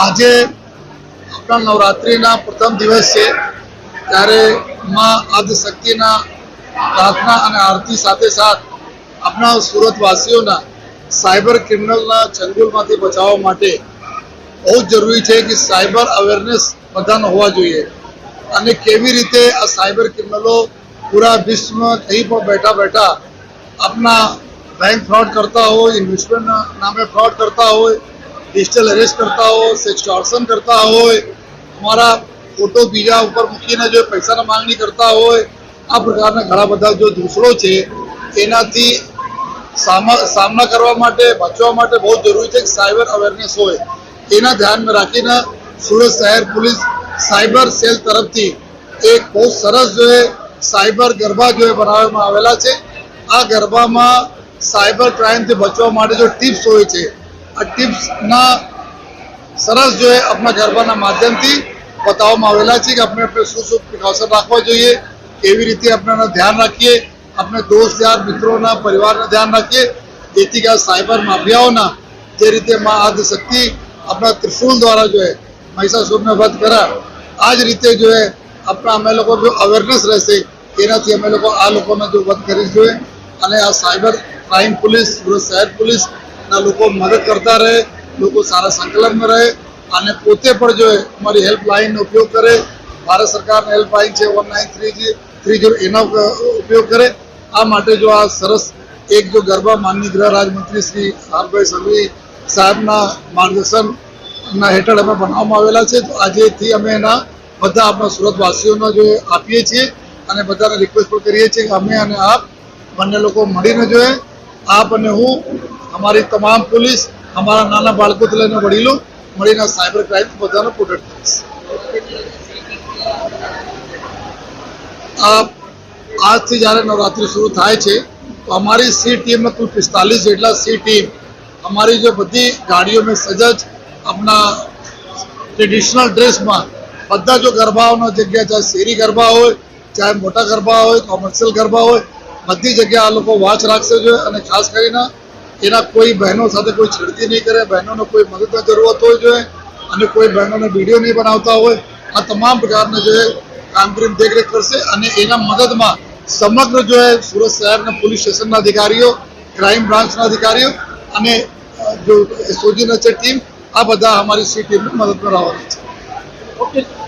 આજે આપણા નવરાત્રિના પ્રથમ દિવસ છે ત્યારે માં આદિશક્તિના પ્રાર્થના અને આરતી સાથે સાથ આપણા સુરતવાસીઓના સાયબર ક્રિમિનલના ચંગુલમાંથી બચાવવા માટે બહુ જ જરૂરી છે કે સાયબર અવેરનેસ બધાનો હોવા જોઈએ અને કેવી રીતે આ સાયબર ક્રિમિનલો પૂરા વિશ્વમાં કहीं પણ બેઠા બેઠા આપના बैंक फ्रॉड करता हो, इन्वेस्टमेंट नामे फ्रॉड करता हो, डिजिटल अरेस्ट करता हो, सेक्सटॉर्शन करता हो, हमारा फोटो बीजा ऊपर મૂકીને जो પૈસાના માંગણી કરતા હોય આ પ્રકારના ઘણા બધા જો દૂસરો છે એનાથી સામના કરવા માટે બચવા માટે બહુ જરૂરી છે કે સાયબર અવેરનેસ હોય એના ધ્યાનમાં રાખીને સુરત શહેર પોલીસ સાયબર સેલ તરફથી એક બહુ સરસ જો સાયબર ગરબા જો બનાવવામાં આવેલા છે આ ગરબામાં साइबर क्राइम से बचवा માટે जो टिप्स હોય છે આ ટિપ્સના સરસ જો આપણા ગરબાના માધ્યમથી બતાવવામાં આવેલા છે કે આપણે શું શું પ્રિકોશન રાખવા જોઈએ કેવી રીતે આપણે ધ્યાન રાખીએ આપણે દોસ્ત યાર મિત્રોના પરિવારને ધ્યાન રાખીએ જેથી કે સાયબર માફિયાઓના જે રીતે માં આદિશક્તિ આપણા ત્રિશુલ દ્વારા જો મહિષાસુરને વધ કર્યા આ જ રીતે જો આપણા અમે લોકો જો અવેરનેસ રહેશે એનાથી અમે લોકો આ લોકોને જો વધ કરી જોઈએ અને આ સાયબર क्राइम पुलिस सूरत शहर पुलिस ना लोग मदद करता रहे लोग सारा संकलन में रहे અને પોતે પણ જો અમારી હેલ્પલાઇનનો ઉપયોગ કરે ભારત સરકારની હેલ્પલાઇન છે 1930 એનો ઉપયોગ કરે આ માટે જો આ સરસ એક જો ગરબા માનનીય ગૃહ રાજમંત્રી શ્રી હરભાઈ સંઘવી સાહેબના માર્ગદર્શનના હેઠળ અમે બનાવવામાં આવેલા છે તો આજેથી અમે એના બધા આપણા સુરતવાસીઓને જો આપીએ છીએ અને બધાને રિક્વેસ્ટ પણ કરીએ છીએ કે અમે અને આપ બંને લોકો મળીને જોઈએ आप અને હું हमारी तमाम पुलिस हमारा नाना बाळकोથી લઈને વડીલો મળીને સાયબર ક્રાઇમ બધાને પ્રોટેક્ટ કરીશ આજથી જ્યારે નવરાત્રિ શરૂ થાય છે તો અમારી સી ટીમમાં કુલ 45 જેટલા સી ટીમ અમારી जो બધી ગાડીઓ में સજજ अपना ટ્રેડિશનલ ડ્રેસમાં બધા जो ગરબાઓનો જગ્યા ચાહે શેરી ગરબા હોય ચાહે મોટા ગરબા હોય કોમર્શિયલ ગરબા હોય બધી જગ્યા આ લોકો વોચ રાખશે જોઈએ અને ખાસ કરીને એના કોઈ બહેનો સાથે કોઈ છેડતી નહીં કરે બહેનોને કોઈ મદદની જરૂરત હોય જોઈએ અને કોઈ બહેનોને વિડીયો નહીં બનાવતા હોય આ તમામ પ્રકારના જો કામગીરી દેખરેખ કરશે અને એના મદદમાં સમગ્ર જો સુરત શહેરના પોલીસ સ્ટેશનના અધિકારીઓ ક્રાઇમ બ્રાન્ચના અધિકારીઓ અને જો એસઓજીના છે ટીમ આ બધા અમારી સી ટીમને મદદમાં રહેવાની છે.